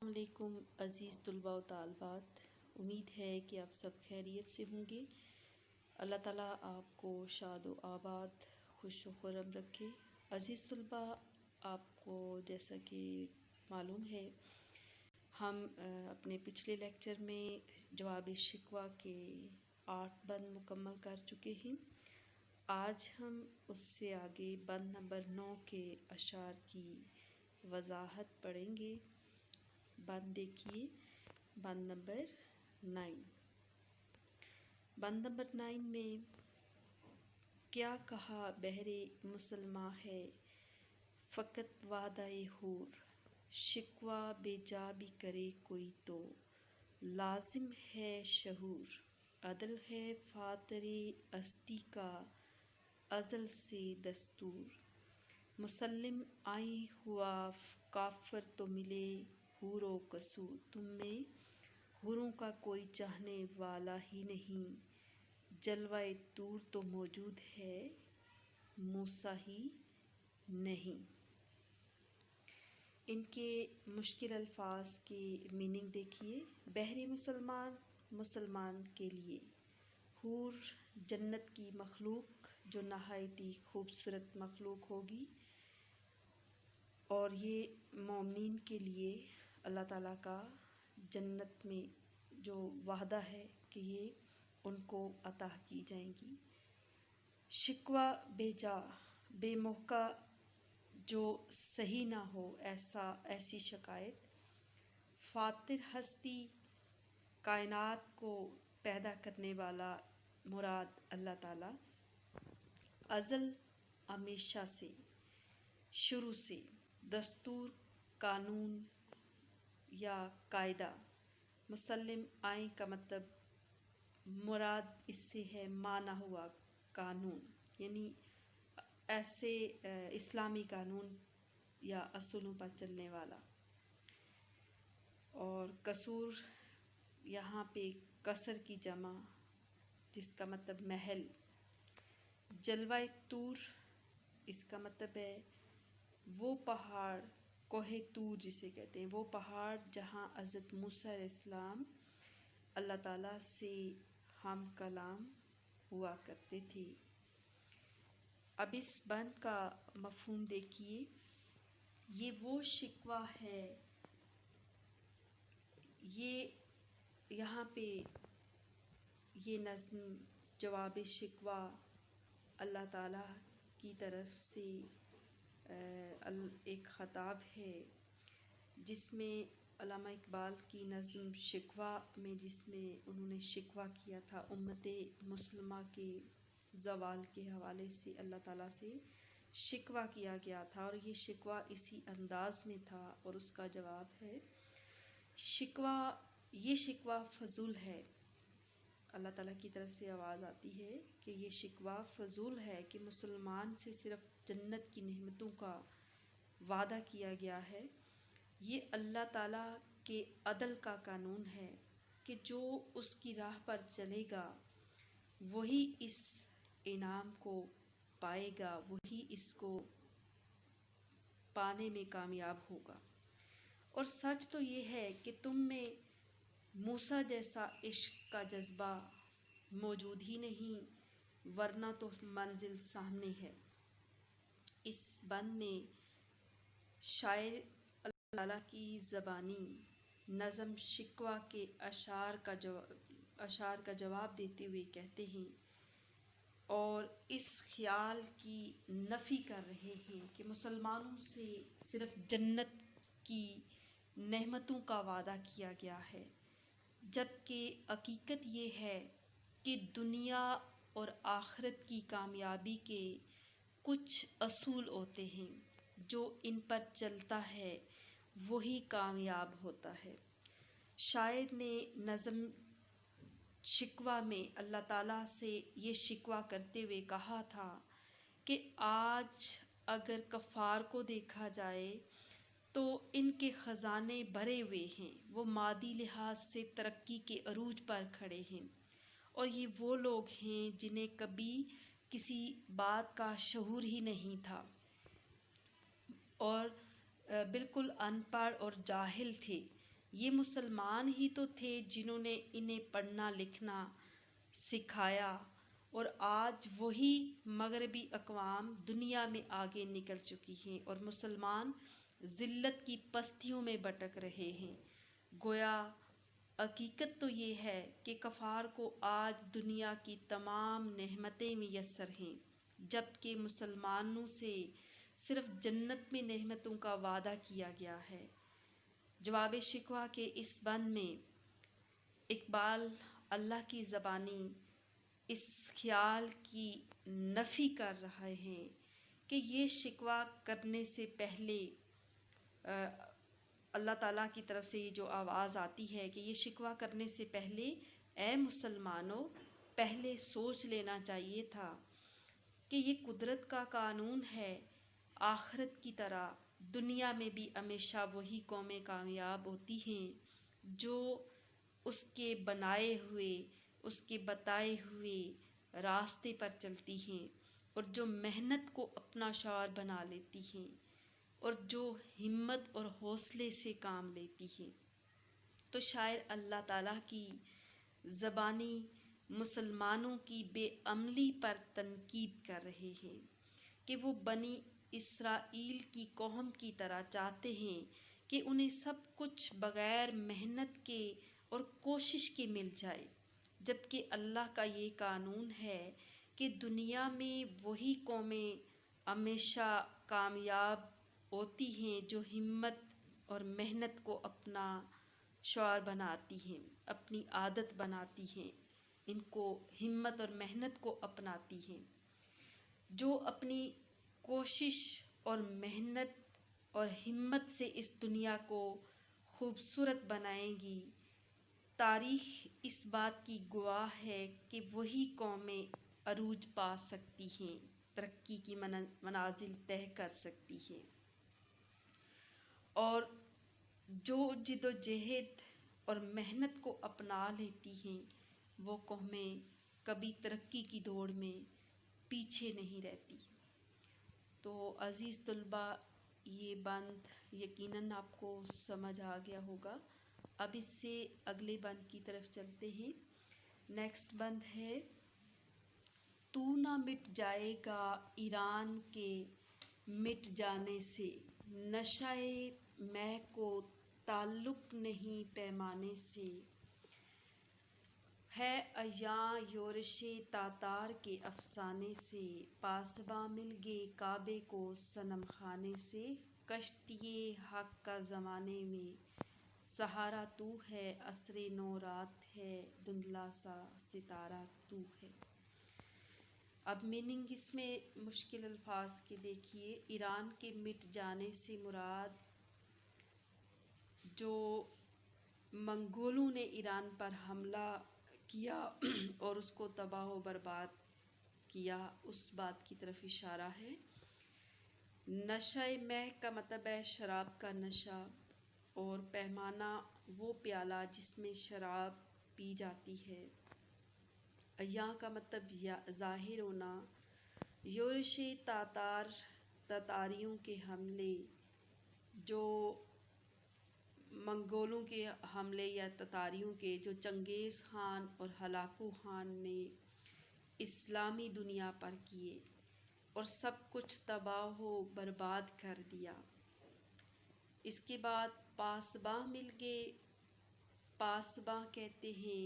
السلام علیکم عزیز طلباء و طالبات، امید ہے کہ آپ سب خیریت سے ہوں گے۔ اللہ تعالیٰ آپ کو شاد و آباد، خوش و خرم رکھے۔ عزیز طلباء، آپ کو جیسا کہ معلوم ہے ہم اپنے پچھلے لیکچر میں جواب شکوہ کے 8 بند مکمل کر چکے ہیں۔ آج ہم اس سے آگے بند نمبر 9 کے اشعار کی وضاحت پڑھیں گے۔ بند دیکھیے، بند نمبر 9۔ بند نمبر 9 میں کیا کہا بہر مسلماں ہے فقط وعدہ حور، شکوہ بے جا بھی کرے کوئی تو لازم ہے شہور، عدل ہے فاطر ہستی کا ازل سے دستور، مسلم آئیں ہوا کافر تو ملے حور و قصور، تم میں حوروں کا کوئی چاہنے والا ہی نہیں، جلوہ طور تو موجود ہے موسیٰ ہی نہیں۔ ان کے مشکل الفاظ کی میننگ دیکھیے۔ بہر مسلمان، مسلمان کے لیے، حور جنت کی مخلوق جو نہایت ہی خوبصورت مخلوق ہوگی، اور یہ مومنین کے لیے اللہ تعالیٰ کا جنت میں جو وعدہ ہے کہ یہ ان کو عطا کی جائیں گی۔ شکوہ بے جا، بے موقع، جو صحیح نہ ہو، ایسی شکایت۔ فاطر ہستی، کائنات کو پیدا کرنے والا مراد اللہ تعالیٰ۔ ازل، ہمیشہ سے، شروع سے۔ دستور، قانون یا قاعدہ۔ مسلم آئیں کا مطلب مراد اس سے ہے مانا ہوا قانون، یعنی ایسے اسلامی قانون یا اصولوں پر چلنے والا۔ اور قصور، یہاں پہ قصر کی جمع جس کا مطلب محل۔ جلوہ طور، اس کا مطلب ہے وہ پہاڑ، کوہ طور جسے کہتے ہیں، وہ پہاڑ جہاں حضرت موسیٰ علیہ السلام اللہ تعالیٰ سے ہم کلام ہوا کرتے تھے۔ اب اس بند کا مفہوم دیکھیے۔ یہ وہ شکوہ ہے، یہاں پہ یہ نظم جواب شکوہ اللہ تعالیٰ کی طرف سے ایک خطاب ہے، جس میں علامہ اقبال کی نظم شکوہ میں، جس میں انہوں نے شکوہ کیا تھا امت مسلمہ کے زوال کے حوالے سے، اللہ تعالیٰ سے شکوہ کیا گیا تھا، اور یہ شکوہ اسی انداز میں تھا، اور اس کا جواب ہے یہ شکوہ فضول ہے۔ اللہ تعالیٰ کی طرف سے آواز آتی ہے کہ یہ شکوہ فضول ہے کہ مسلمان سے صرف جنت کی نعمتوں کا وعدہ کیا گیا ہے۔ یہ اللہ تعالیٰ کے عدل کا قانون ہے کہ جو اس کی راہ پر چلے گا وہی اس انعام کو پائے گا، وہی اس کو پانے میں کامیاب ہوگا۔ اور سچ تو یہ ہے کہ تم میں موسیٰ جیسا عشق کا جذبہ موجود ہی نہیں، ورنہ تو منزل سامنے ہے۔ اس بند میں شاعر اللہ تعالیٰ کی زبانی نظم شکوہ کے اشعار کا جواب دیتے ہوئے کہتے ہیں، اور اس خیال کی نفی کر رہے ہیں کہ مسلمانوں سے صرف جنت کی نعمتوں کا وعدہ کیا گیا ہے، جبکہ حقیقت یہ ہے کہ دنیا اور آخرت کی کامیابی کے کچھ اصول ہوتے ہیں، جو ان پر چلتا ہے وہی کامیاب ہوتا ہے۔ شاعر نے نظم شکوہ میں اللہ تعالیٰ سے یہ شکوہ کرتے ہوئے کہا تھا کہ آج اگر کفار کو دیکھا جائے تو ان کے خزانے بھرے ہوئے ہیں، وہ مادی لحاظ سے ترقی کے عروج پر کھڑے ہیں، اور یہ وہ لوگ ہیں جنہیں کبھی کسی بات کا شعور ہی نہیں تھا، اور بالکل ان پڑھ اور جاہل تھے، یہ مسلمان ہی تو تھے جنہوں نے انہیں پڑھنا لکھنا سکھایا، اور آج وہی مغربی اقوام دنیا میں آگے نکل چکی ہیں اور مسلمان ذلت کی پستیوں میں بھٹک رہے ہیں۔ گویا حقیقت تو یہ ہے کہ کفار کو آج دنیا کی تمام نعمتیں میسر ہیں، جبکہ مسلمانوں سے صرف جنت میں نعمتوں کا وعدہ کیا گیا ہے۔ جواب شکوہ کے اس بند میں اقبال اللہ کی زبانی اس خیال کی نفی کر رہے ہیں کہ یہ شکوہ کرنے سے پہلے اللہ تعالیٰ کی طرف سے یہ جو آواز آتی ہے کہ یہ شکوہ کرنے سے پہلے اے مسلمانوں پہلے سوچ لینا چاہیے تھا کہ یہ قدرت کا قانون ہے، آخرت کی طرح دنیا میں بھی ہمیشہ وہی قومیں کامیاب ہوتی ہیں جو اس کے بنائے ہوئے، اس کے بتائے ہوئے راستے پر چلتی ہیں، اور جو محنت کو اپنا شعار بنا لیتی ہیں، اور جو ہمت اور حوصلے سے کام لیتی ہیں۔ تو شاعر اللہ تعالیٰ کی زبانی مسلمانوں کی بے عملی پر تنقید کر رہے ہیں کہ وہ بنی اسرائیل کی قوم کی طرح چاہتے ہیں کہ انہیں سب کچھ بغیر محنت کے اور کوشش کے مل جائے، جبکہ اللہ کا یہ قانون ہے کہ دنیا میں وہی قومیں ہمیشہ کامیاب ہوتی ہیں جو ہمت اور محنت کو اپنا شعار بناتی ہیں، اپنی عادت بناتی ہیں، ان کو ہمت اور محنت کو اپناتی ہیں، جو اپنی کوشش اور محنت اور ہمت سے اس دنیا کو خوبصورت بنائیں گی۔ تاریخ اس بات کی گواہ ہے کہ وہی قومیں عروج پا سکتی ہیں، ترقی کی منازل طے کر سکتی ہیں، اور جو جد و جہد اور محنت کو اپنا لیتی ہیں وہ قومیں کبھی ترقی کی دوڑ میں پیچھے نہیں رہتی۔ تو عزیز طلباء، یہ بند یقیناً آپ کو سمجھ آ گیا ہوگا۔ اب اس سے اگلے بند کی طرف چلتے ہیں۔ نیکسٹ بند ہے: تو نہ مٹ جائے گا ایران کے مٹ جانے سے، نشۂ مے کو تعلق نہیں پیمانے سے، ہے ایاں یورش تاتار کے افسانے سے، پاسباں مل گے کعبے کو صنم خانے سے، کشتیِ حق کا زمانے میں سہارا تو ہے، عصرِ نو رات ہے دھندلا سا ستارہ تو ہے۔ اب میننگ اس میں مشکل الفاظ کے دیکھیے۔ ایران کے مٹ جانے سے مراد جو منگولوں نے ایران پر حملہ کیا اور اس کو تباہ و برباد کیا، اس بات کی طرف اشارہ ہے۔ نشۂ مے کا مطلب ہے شراب کا نشہ، اور پیمانہ وہ پیالہ جس میں شراب پی جاتی ہے۔ ایاں کا مطلب ظاہر ہونا۔ یورش تاتار، تاتاریوں کے حملے، جو منگولوں کے حملے یا تاتاریوں کے جو چنگیز خان اور ہلاکو خان نے اسلامی دنیا پر کیے اور سب کچھ تباہ و برباد کر دیا۔ اس کے بعد پاسباں مل گئے۔ پاسباں کہتے ہیں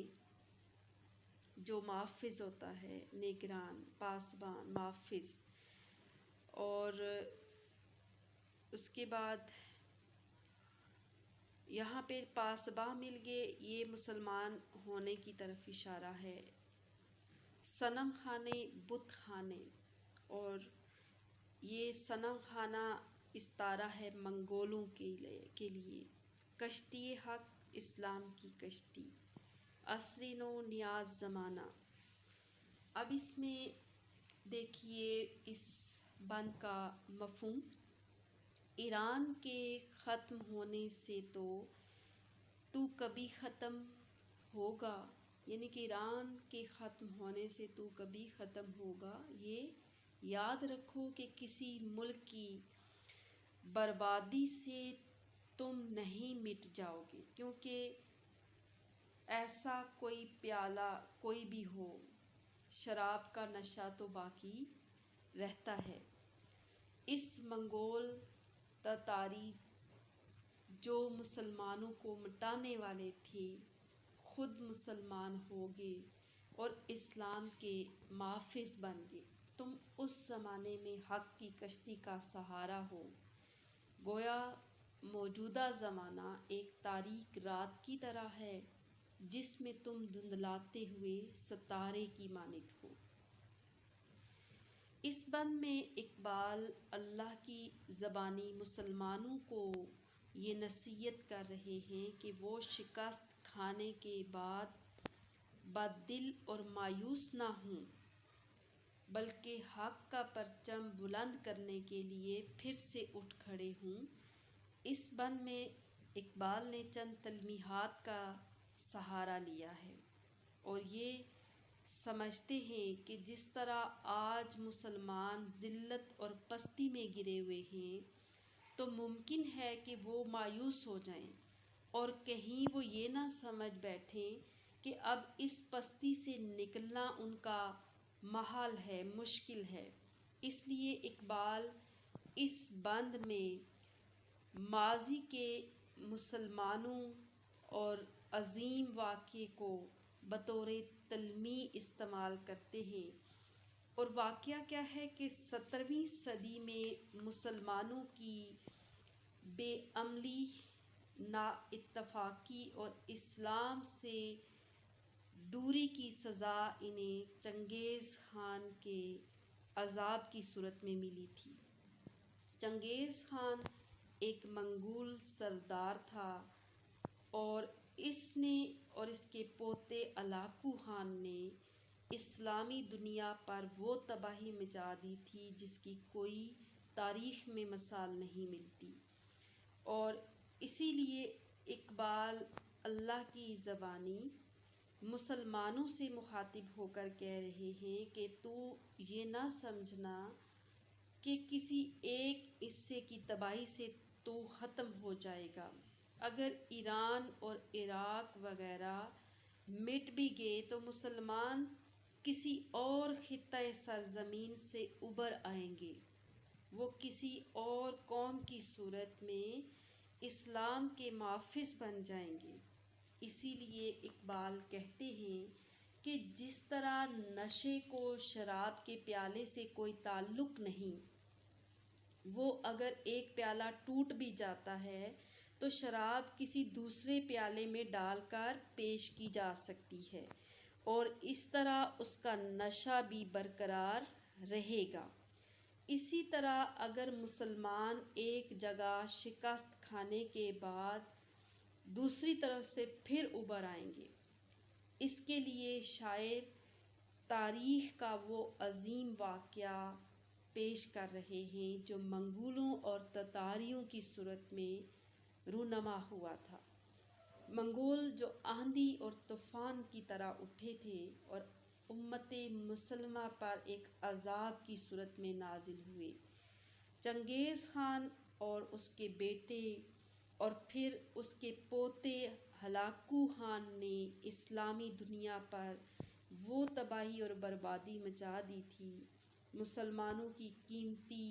جو محافظ ہوتا ہے، نگران، پاسباں محافظ۔ اور اس کے بعد یہاں پہ پاسباں مل گئے، یہ مسلمان ہونے کی طرف اشارہ ہے۔ صنم خانے، بت خانے، اور یہ صنم خانہ استعارہ ہے منگولوں کے لیے۔ کشتیِ حق، اسلام کی کشتی۔ عصرِ نو، نیاز زمانہ۔ اب اس میں دیکھیے اس بند کا مفہوم۔ ایران کے ختم ہونے سے تو کبھی ختم ہوگا، یعنی کہ ایران کے ختم ہونے سے تو کبھی ختم ہوگا۔ یہ یاد رکھو کہ کسی ملک کی بربادی سے تم نہیں مٹ جاؤ گے، کیونکہ ایسا کوئی پیالہ کوئی بھی ہو، شراب کا نشہ تو باقی رہتا ہے۔ اس منگول تاتاری جو مسلمانوں کو مٹانے والے تھے، خود مسلمان ہو گئے اور اسلام کے محافظ بن گئے۔ تم اس زمانے میں حق کی کشتی کا سہارا ہو۔ گویا موجودہ زمانہ ایک تاریک رات کی طرح ہے جس میں تم دھندلاتے ہوئے ستارے کی مانند ہو۔ اس بند میں اقبال اللہ کی زبانی مسلمانوں کو یہ نصیحت کر رہے ہیں کہ وہ شکست کھانے کے بعد بد دل اور مایوس نہ ہوں، بلکہ حق کا پرچم بلند کرنے کے لیے پھر سے اٹھ کھڑے ہوں۔ اس بند میں اقبال نے چند تلمیحات کا سہارا لیا ہے اور یہ سمجھتے ہیں کہ جس طرح آج مسلمان ذلت اور پستی میں گرے ہوئے ہیں، تو ممکن ہے کہ وہ مایوس ہو جائیں اور کہیں وہ یہ نہ سمجھ بیٹھیں کہ اب اس پستی سے نکلنا ان کا محال ہے، مشکل ہے۔ اس لیے اقبال اس بند میں ماضی کے مسلمانوں اور عظیم واقعے کو بطور تلمیح استعمال کرتے ہیں۔ اور واقعہ کیا ہے کہ 17ویں صدی میں مسلمانوں کی بے عملی، نا اتفاقی اور اسلام سے دوری کی سزا انہیں چنگیز خان کے عذاب کی صورت میں ملی تھی۔ چنگیز خان ایک منگول سردار تھا اور اس کے پوتے الاکو خان نے اسلامی دنیا پر وہ تباہی مچا دی تھی جس کی کوئی تاریخ میں مثال نہیں ملتی۔ اور اسی لیے اقبال اللہ کی زبانی مسلمانوں سے مخاطب ہو کر کہہ رہے ہیں کہ تو یہ نہ سمجھنا کہ کسی ایک حصے کی تباہی سے تو ختم ہو جائے گا۔ اگر ایران اور عراق وغیرہ مٹ بھی گئے تو مسلمان کسی اور خطۂ سرزمین سے ابھر آئیں گے، وہ کسی اور قوم کی صورت میں اسلام کے محافظ بن جائیں گے۔ اسی لیے اقبال کہتے ہیں کہ جس طرح نشے کو شراب کے پیالے سے کوئی تعلق نہیں، وہ اگر ایک پیالہ ٹوٹ بھی جاتا ہے تو شراب کسی دوسرے پیالے میں ڈال کر پیش کی جا سکتی ہے اور اس طرح اس کا نشہ بھی برقرار رہے گا۔ اسی طرح اگر مسلمان ایک جگہ شکست کھانے کے بعد دوسری طرف سے پھر ابھر آئیں گے، اس کے لیے شاعر تاریخ کا وہ عظیم واقعہ پیش کر رہے ہیں جو منگولوں اور تاتاریوں کی صورت میں رونما ہوا تھا۔ منگول جو آندھی اور طوفان کی طرح اٹھے تھے اور امت مسلمہ پر ایک عذاب کی صورت میں نازل ہوئے۔ چنگیز خان اور اس کے بیٹے اور پھر اس کے پوتے ہلاکو خان نے اسلامی دنیا پر وہ تباہی اور بربادی مچا دی تھی۔ مسلمانوں کی قیمتی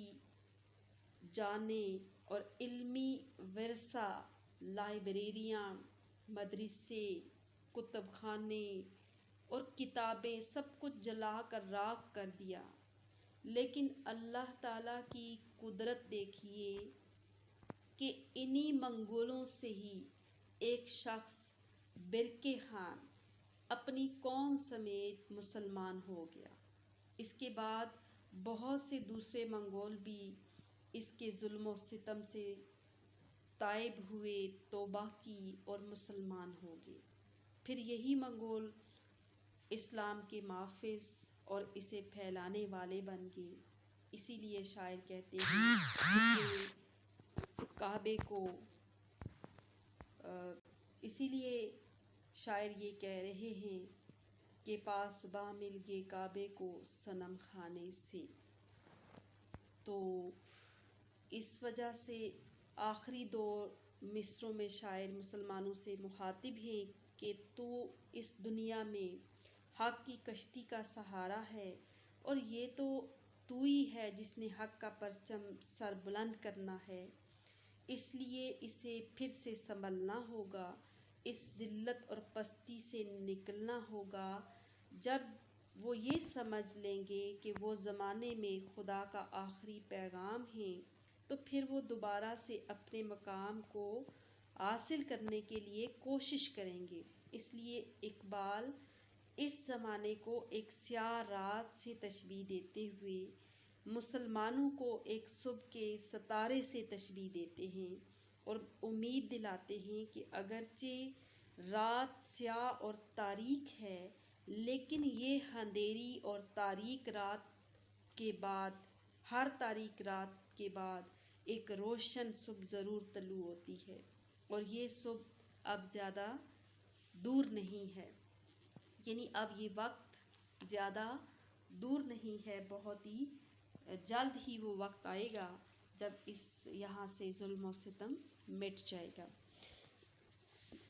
جانیں اور علمی ورثہ، لائبریریاں، مدرسے، کتب خانے اور کتابیں سب کچھ جلا کر راکھ کر دیا۔ لیکن اللہ تعالیٰ کی قدرت دیکھیے کہ انہی منگولوں سے ہی ایک شخص برکے خان اپنی قوم سمیت مسلمان ہو گیا۔ اس کے بعد بہت سے دوسرے منگول بھی اس کے ظلم و ستم سے تائب ہوئے، توبہ کی اور مسلمان ہو گئے۔ پھر یہی منگول اسلام کے محافظ اور اسے پھیلانے والے بن گئے۔ اسی لیے شاعر کہتے ہیں کہ کعبے کو اسی لیے شاعر یہ کہہ رہے ہیں کہ پاسباں مل گئے کعبے کو صنم خانے سے۔ تو اس وجہ سے آخری دور مصروں میں شاعر مسلمانوں سے مخاطب ہیں کہ تو اس دنیا میں حق کی کشتی کا سہارا ہے، اور یہ تو ہی ہے جس نے حق کا پرچم سر بلند کرنا ہے، اس لیے اسے پھر سے سنبھلنا ہوگا، اس ذلت اور پستی سے نکلنا ہوگا۔ جب وہ یہ سمجھ لیں گے کہ وہ زمانے میں خدا کا آخری پیغام ہیں، تو پھر وہ دوبارہ سے اپنے مقام کو حاصل کرنے کے لیے کوشش کریں گے۔ اس لیے اقبال اس زمانے کو ایک سیاہ رات سے تشبیہ دیتے ہوئے مسلمانوں کو ایک صبح کے ستارے سے تشبیہ دیتے ہیں اور امید دلاتے ہیں کہ اگرچہ رات سیاہ اور تاریک ہے، لیکن یہ اندھیری اور تاریک رات کے بعد، ہر تاریک رات کے بعد ایک روشن صبح ضرور طلوع ہوتی ہے، اور یہ صبح اب زیادہ دور نہیں ہے، یعنی اب یہ وقت زیادہ دور نہیں ہے، بہت ہی جلد ہی وہ وقت آئے گا جب یہاں سے ظلم و ستم مٹ جائے گا۔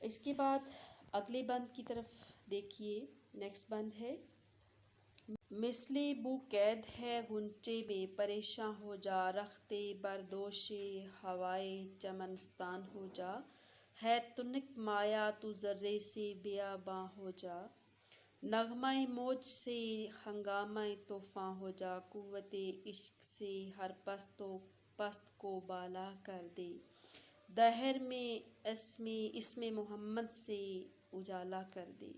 اس کے بعد اگلے بند کی طرف دیکھیے، نیکسٹ بند ہے، مثل بو قید ہے غنچے میں پریشاں ہو جا، رختے بردوش ہوائے چمنستان ہو جا، ہے تنک مایا تو ذرے سے بیاباں ہو جا، نغمہ موج سے ہنگامہ طوفاں ہو جا، قوت عشق سے ہر پست کو بالا کر دے، دہر میں اسم محمد سے اجالا کر دے۔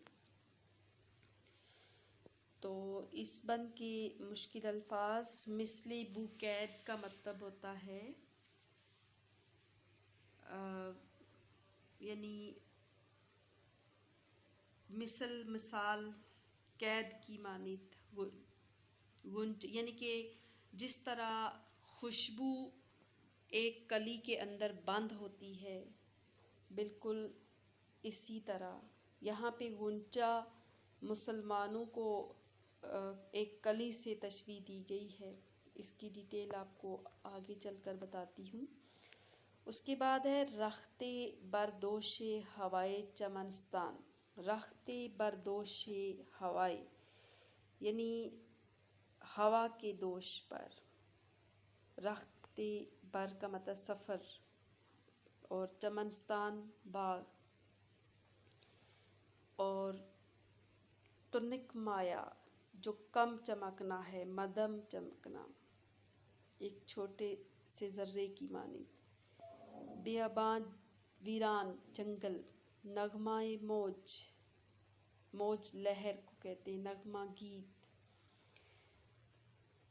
تو اس بند کے مشکل الفاظ، مثل بو قید کا مطلب ہوتا ہے یعنی مثال قید کی مانند، یعنی کہ جس طرح خوشبو ایک کلی کے اندر بند ہوتی ہے، بالکل اسی طرح یہاں پہ غنچہ مسلمانوں کو ایک کلی سے تشبیہ دی گئی ہے۔ اس کی ڈیٹیل آپ کو آگے چل کر بتاتی ہوں۔ اس کے بعد ہے رختے بردوش ہوائے چمنستان، رختے بردوش ہوائے یعنی ہوا کے دوش پر، رختے بر کا مطلب سفر اور چمنستان باغ، اور تنک مایا جو کم چمکنا ہے، مدھم چمکنا، ایک چھوٹے سے ذرے کی مانند، بیاباں ویران جنگل، نغمہ موج لہر کو کہتے ہیں، نغمہ گیت،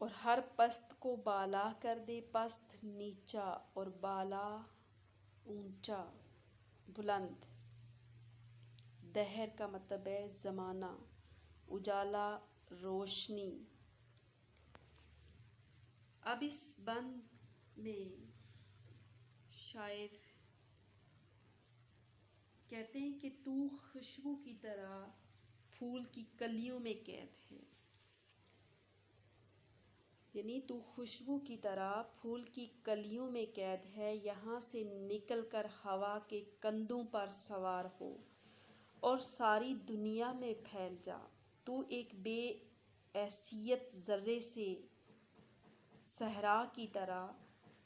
اور ہر پست کو بالا کر دے، پست نیچا اور بالا اونچا بلند، دہر کا مطلب ہے زمانہ، اجالا روشنی۔ اب اس بند میں شاعر کہتے ہیں کہ تو خوشبو کی طرح پھول کی کلیوں میں قید ہے، یعنی تو خوشبو کی طرح پھول کی کلیوں میں قید ہے، یہاں سے نکل کر ہوا کے کندھوں پر سوار ہو اور ساری دنیا میں پھیل جا، تو ایک بے حیثیت ذرے سے صحرا کی طرح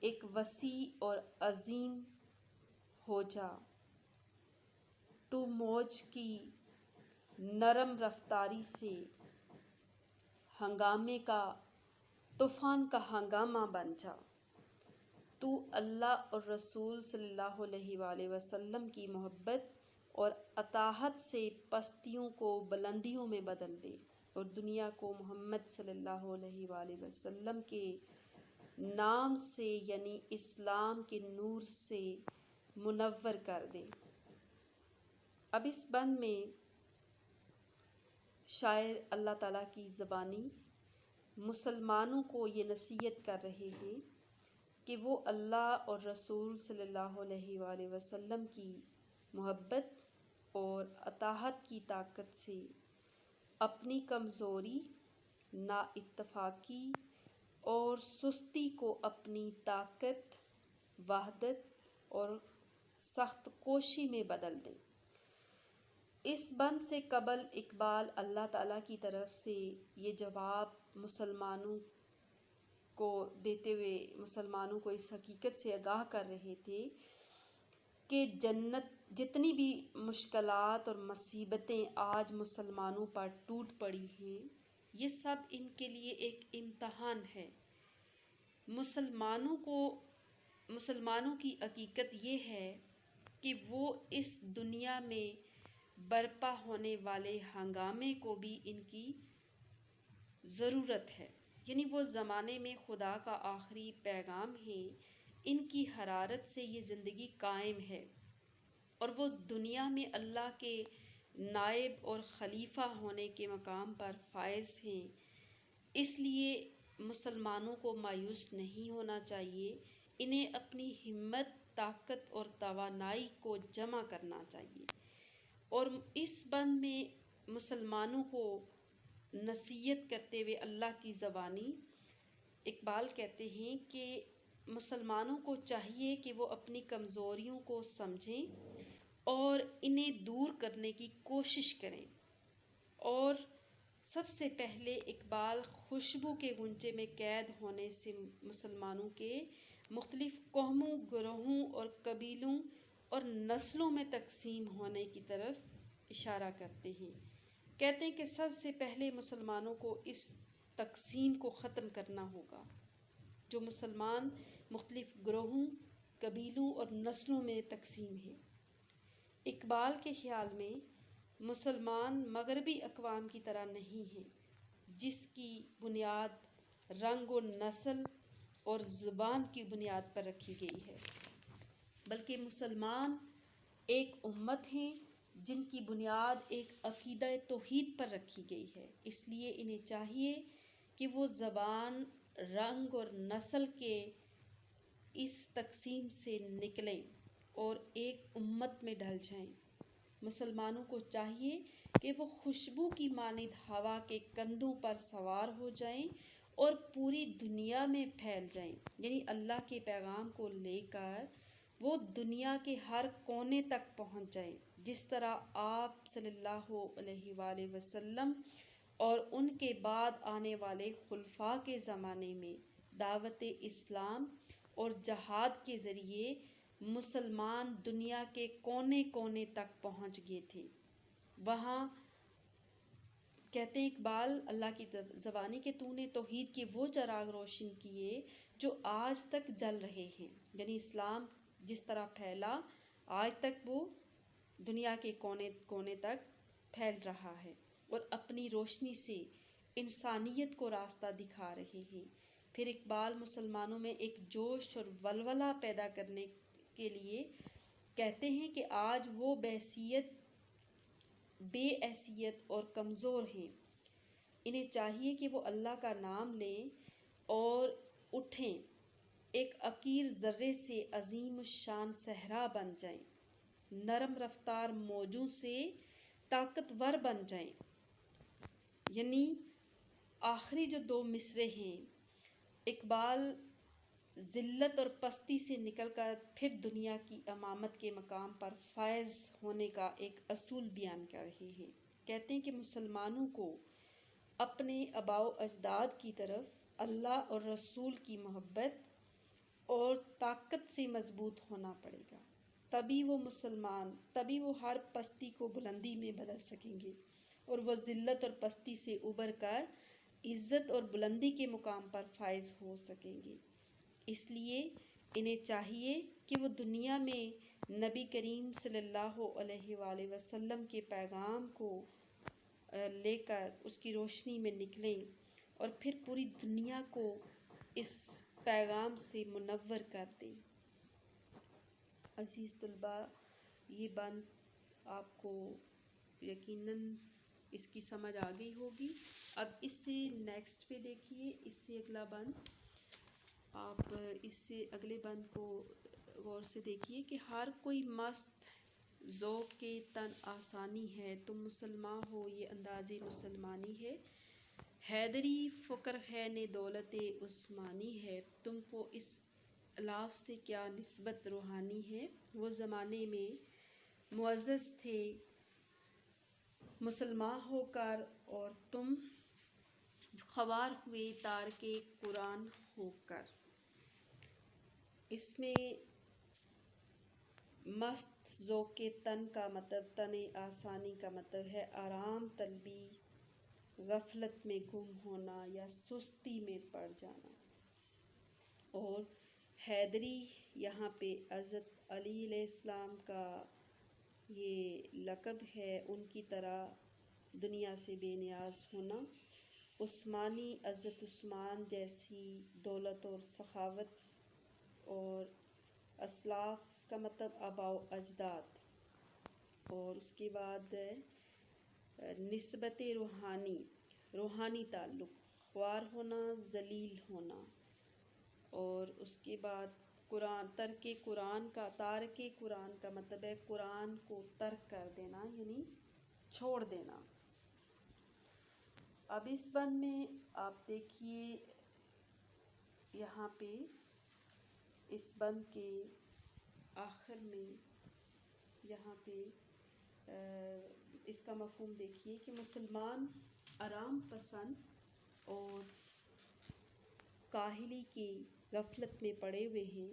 ایک وسیع اور عظیم ہو جا، تو موج کی نرم رفتاری سے ہنگامے کا، طوفان کا ہنگامہ بن جا، تو اللہ اور رسول صلی اللہ علیہ وآلہ وسلم کی محبت اور اطاعت سے پستیوں کو بلندیوں میں بدل دے، اور دنیا کو محمد صلی اللہ علیہ وآلہ وسلم کے نام سے یعنی اسلام کے نور سے منور کر دے۔ اب اس بند میں شاعر اللہ تعالیٰ کی زبانی مسلمانوں کو یہ نصیحت کر رہے ہیں کہ وہ اللہ اور رسول صلی اللہ علیہ وآلہ وسلم کی محبت اور اطاعت کی طاقت سے اپنی کمزوری، نااتفاقی اور سستی کو اپنی طاقت، وحدت اور سخت کوشی میں بدل دیں۔ اس بند سے قبل اقبال اللہ تعالیٰ کی طرف سے یہ جواب مسلمانوں کو دیتے ہوئے مسلمانوں کو اس حقیقت سے آگاہ کر رہے تھے کہ جتنی بھی مشکلات اور مصیبتیں آج مسلمانوں پر ٹوٹ پڑی ہیں، یہ سب ان کے لیے ایک امتحان ہے۔ مسلمانوں کی حقیقت یہ ہے کہ وہ اس دنیا میں برپا ہونے والے ہنگامے کو بھی ان کی ضرورت ہے، یعنی وہ زمانے میں خدا کا آخری پیغام ہے، ان کی حرارت سے یہ زندگی قائم ہے، اور وہ دنیا میں اللہ کے نائب اور خلیفہ ہونے کے مقام پر فائز ہیں۔ اس لیے مسلمانوں کو مایوس نہیں ہونا چاہیے، انہیں اپنی ہمت، طاقت اور توانائی کو جمع کرنا چاہیے۔ اور اس بند میں مسلمانوں کو نصیحت کرتے ہوئے اللہ کی زبانی اقبال کہتے ہیں کہ مسلمانوں کو چاہیے کہ وہ اپنی کمزوریوں کو سمجھیں اور انہیں دور کرنے کی کوشش کریں۔ اور سب سے پہلے اقبال خوشبو کے غنچے میں قید ہونے سے مسلمانوں کے مختلف قوموں، گروہوں اور قبیلوں اور نسلوں میں تقسیم ہونے کی طرف اشارہ کرتے ہیں۔ کہتے ہیں کہ سب سے پہلے مسلمانوں کو اس تقسیم کو ختم کرنا ہوگا، جو مسلمان مختلف گروہوں، قبیلوں اور نسلوں میں تقسیم ہے۔ اقبال کے خیال میں مسلمان مغربی اقوام کی طرح نہیں ہیں، جس کی بنیاد رنگ و نسل اور زبان کی بنیاد پر رکھی گئی ہے، بلکہ مسلمان ایک امت ہیں جن کی بنیاد ایک عقیدہ توحید پر رکھی گئی ہے۔ اس لیے انہیں چاہیے کہ وہ زبان، رنگ اور نسل کے اس تقسیم سے نکلیں اور ایک امت میں ڈھل جائیں۔ مسلمانوں کو چاہیے کہ وہ خوشبو کی مانند ہوا کے کندھوں پر سوار ہو جائیں اور پوری دنیا میں پھیل جائیں، یعنی اللہ کے پیغام کو لے کر وہ دنیا کے ہر کونے تک پہنچ جائیں، جس طرح آپ صلی اللہ علیہ وآلہ وسلم اور ان کے بعد آنے والے خلفاء کے زمانے میں دعوت اسلام اور جہاد کے ذریعے مسلمان دنیا کے کونے کونے تک پہنچ گئے تھے۔ وہاں کہتے ہیں اقبال اللہ کی زبانی کہ تو نے توحید کے وہ چراغ روشن کیے جو آج تک جل رہے ہیں، یعنی اسلام جس طرح پھیلا آج تک وہ دنیا کے کونے کونے تک پھیل رہا ہے اور اپنی روشنی سے انسانیت کو راستہ دکھا رہے ہیں۔ پھر اقبال مسلمانوں میں ایک جوش اور ولولہ پیدا کرنے کے لیے کہتے ہیں کہ آج وہ بے حیثیت اور کمزور ہیں، انہیں چاہیے کہ وہ اللہ کا نام لیں اور اٹھیں، ایک حقیر ذرے سے عظیم الشان صحرا بن جائیں، نرم رفتار موجوں سے طاقتور بن جائیں۔ یعنی آخری جو دو مصرے ہیں، اقبال ذلت اور پستی سے نکل کر پھر دنیا کی امامت کے مقام پر فائز ہونے کا ایک اصول بیان کر رہے ہیں۔ کہتے ہیں کہ مسلمانوں کو اپنے آباء و اجداد کی طرف اللہ اور رسول کی محبت اور طاقت سے مضبوط ہونا پڑے گا، تبھی وہ ہر پستی کو بلندی میں بدل سکیں گے اور وہ ذلت اور پستی سے ابھر کر عزت اور بلندی کے مقام پر فائز ہو سکیں گے۔ اس لیے انہیں چاہیے کہ وہ دنیا میں نبی کریم صلی اللہ علیہ وآلہ وسلم کے پیغام کو لے کر اس کی روشنی میں نکلیں اور پھر پوری دنیا کو اس پیغام سے منور کر دیں۔ عزیز طلباء، یہ بند آپ کو یقیناً اس کی سمجھ آ گئی ہوگی۔ اب اس سے نیکسٹ پہ دیکھیے، اس سے اگلا بند، آپ اس سے اگلے بند کو غور سے دیکھیے کہ ہر کوئی مست ذوق کے تن آسانی ہے، تم مسلمان ہو یہ انداز مسلمانی ہے، حیدری فقر ہے نے دولت عثمانی ہے، تم کو اس الاف سے کیا نسبت روحانی ہے، وہ زمانے میں معزز تھے مسلمان ہو کر، اور تم خوار ہوئے تارک قرآن ہو کر۔ اس میں مست ذوق تن کا مطلب، تن آسانی کا مطلب ہے آرام طلبی، غفلت میں گم ہونا یا سستی میں پڑ جانا۔ اور حیدری یہاں پہ حضرت علی علیہ السلام کا یہ لقب ہے، ان کی طرح دنیا سے بے نیاز ہونا۔ عثمانی حضرت عثمان جیسی دولت اور سخاوت، اور اسلاف کا مطلب آباء و اجداد۔ اور اس کے بعد نسبت روحانی، روحانی تعلق، خوار ہونا، ذلیل ہونا۔ اور اس کے بعد قرآن، ترک قرآن کا، تارک قرآن کا مطلب ہے قرآن کو ترک کر دینا، یعنی چھوڑ دینا۔ اب اس بند میں آپ دیکھیے یہاں پہ اس بند کے آخر میں یہاں پہ اس کا مفہوم دیکھیے کہ مسلمان آرام پسند اور کاہلی کی غفلت میں پڑے ہوئے ہیں۔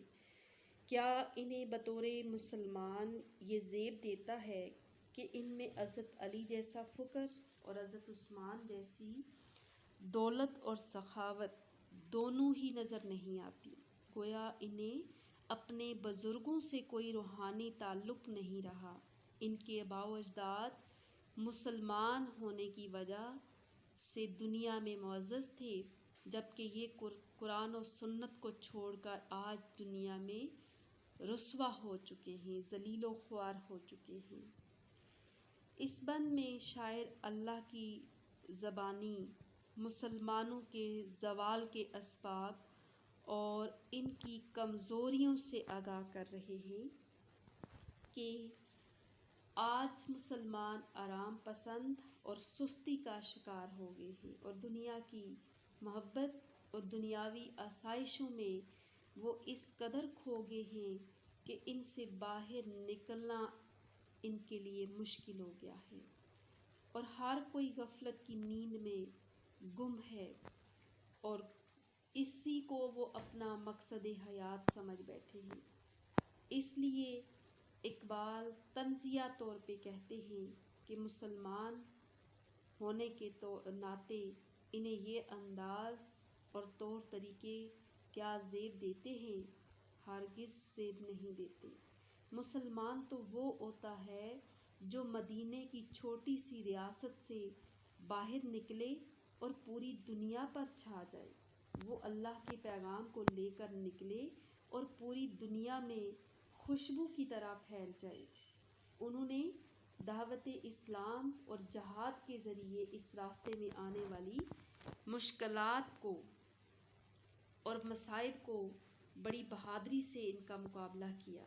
کیا انہیں بطور مسلمان یہ زیب دیتا ہے کہ ان میں حضرت علی جیسا فکر اور حضرت عثمان جیسی دولت اور سخاوت دونوں ہی نظر نہیں آتی؟ گویا انہیں اپنے بزرگوں سے کوئی روحانی تعلق نہیں رہا۔ ان کے آباء و اجداد مسلمان ہونے کی وجہ سے دنیا میں معزز تھے، جبکہ یہ قرآن و سنت کو چھوڑ کر آج دنیا میں رسوا ہو چکے ہیں، ذلیل و خوار ہو چکے ہیں۔ اس بند میں شاعر اللہ کی زبانی مسلمانوں کے زوال کے اسباب اور ان کی کمزوریوں سے آگاہ کر رہے ہیں کہ آج مسلمان آرام پسند اور سستی کا شکار ہو گئے ہیں، اور دنیا کی محبت اور دنیاوی آسائشوں میں وہ اس قدر کھو گئے ہیں کہ ان سے باہر نکلنا ان کے لیے مشکل ہو گیا ہے، اور ہر کوئی غفلت کی نیند میں گم ہے، اور اسی کو وہ اپنا مقصد حیات سمجھ بیٹھے ہیں۔ اس لیے اقبال طنزیہ طور پہ کہتے ہیں کہ مسلمان ہونے کے ناطے انہیں یہ انداز اور طور طریقے کیا زیب دیتے ہیں؟ ہرگز زیب نہیں دیتے۔ مسلمان تو وہ ہوتا ہے جو مدینے کی چھوٹی سی ریاست سے باہر نکلے اور پوری دنیا پر چھا جائے، وہ اللہ کے پیغام کو لے کر نکلے اور پوری دنیا میں خوشبو کی طرح پھیل جائے۔ انہوں نے دعوت اسلام اور جہاد کے ذریعے اس راستے میں آنے والی مشکلات کو اور مصائب کو بڑی بہادری سے ان کا مقابلہ کیا،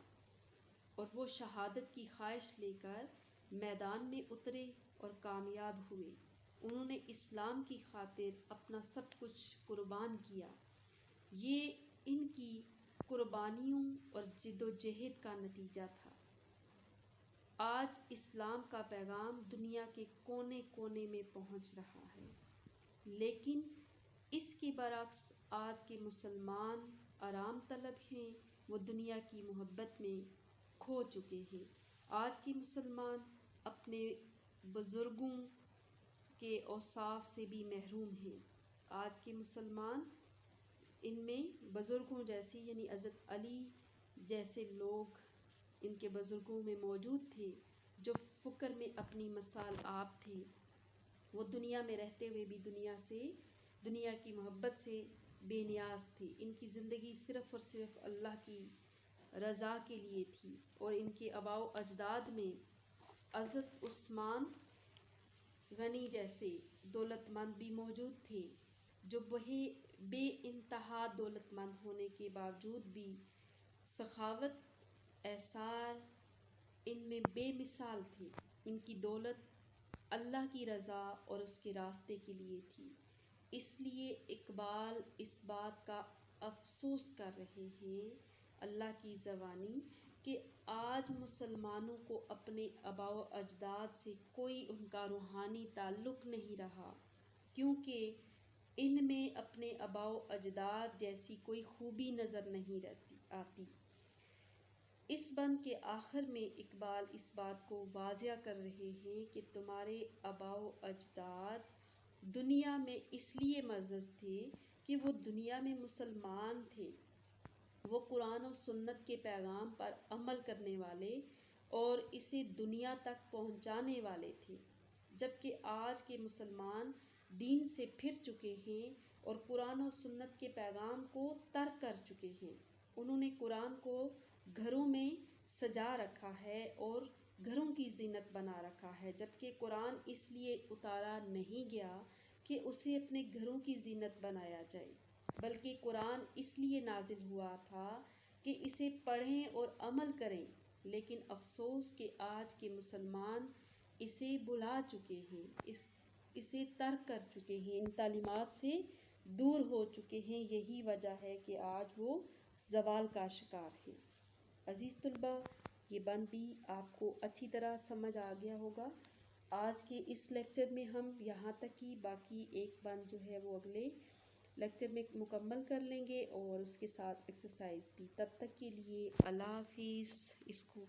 اور وہ شہادت کی خواہش لے کر میدان میں اترے اور کامیاب ہوئے۔ انہوں نے اسلام کی خاطر اپنا سب کچھ قربان کیا۔ یہ ان کی قربانیوں اور جد و جہد کا نتیجہ تھا۔ آج اسلام کا پیغام دنیا کے کونے کونے میں پہنچ رہا ہے، لیکن اس کے برعکس آج کے مسلمان آرام طلب ہیں، وہ دنیا کی محبت میں کھو چکے ہیں۔ آج کے مسلمان اپنے بزرگوں کے اوصاف سے بھی محروم ہیں۔ آج کے مسلمان ان میں بزرگوں جیسے، یعنی حضرت علی جیسے لوگ ان کے بزرگوں میں موجود تھے، جو فکر میں اپنی مثال آپ تھے۔ وہ دنیا میں رہتے ہوئے بھی دنیا کی محبت سے بے نیاز تھے۔ ان کی زندگی صرف اور صرف اللہ کی رضا کے لیے تھی، اور ان کے آباء و اجداد میں حضرت عثمان غنی جیسے دولت مند بھی موجود تھے، جو بے انتہا دولت مند ہونے کے باوجود بھی سخاوت، ایثار ان میں بے مثال تھی۔ ان کی دولت اللہ کی رضا اور اس کے راستے کے لیے تھی۔ اس لیے اقبال اس بات کا افسوس کر رہے ہیں اللہ کی زبانی کہ آج مسلمانوں کو اپنے آباء و اجداد سے کوئی ان کا روحانی تعلق نہیں رہا، کیونکہ ان میں اپنے آباء و اجداد جیسی کوئی خوبی نظر نہیں آتی۔ اس بند کے آخر میں اقبال اس بات کو واضح کر رہے ہیں کہ تمہارے آباء و اجداد دنیا میں اس لیے معزز تھے کہ وہ دنیا میں مسلمان تھے، وہ قرآن و سنت کے پیغام پر عمل کرنے والے اور اسے دنیا تک پہنچانے والے تھے، جبکہ آج کے مسلمان دین سے پھر چکے ہیں اور قرآن و سنت کے پیغام کو ترک کر چکے ہیں۔ انہوں نے قرآن کو گھروں میں سجا رکھا ہے اور گھروں کی زینت بنا رکھا ہے، جبکہ قرآن اس لیے اتارا نہیں گیا کہ اسے اپنے گھروں کی زینت بنایا جائے، بلکہ قرآن اس لیے نازل ہوا تھا کہ اسے پڑھیں اور عمل کریں، لیکن افسوس کہ آج کے مسلمان اسے بھلا چکے ہیں، اسے ترک کر چکے ہیں، ان تعلیمات سے دور ہو چکے ہیں۔ یہی وجہ ہے کہ آج وہ زوال کا شکار ہیں۔ عزیز طلباء، یہ بند بھی آپ کو اچھی طرح سمجھ آ گیا ہوگا۔ آج کے اس لیکچر میں ہم یہاں تک ہی، باقی ایک بند جو ہے وہ اگلے لیکچر میں مکمل کر لیں گے اور اس کے ساتھ ایکسرسائز بھی۔ تب تک کے لیے اللہ حافظ۔ اس کو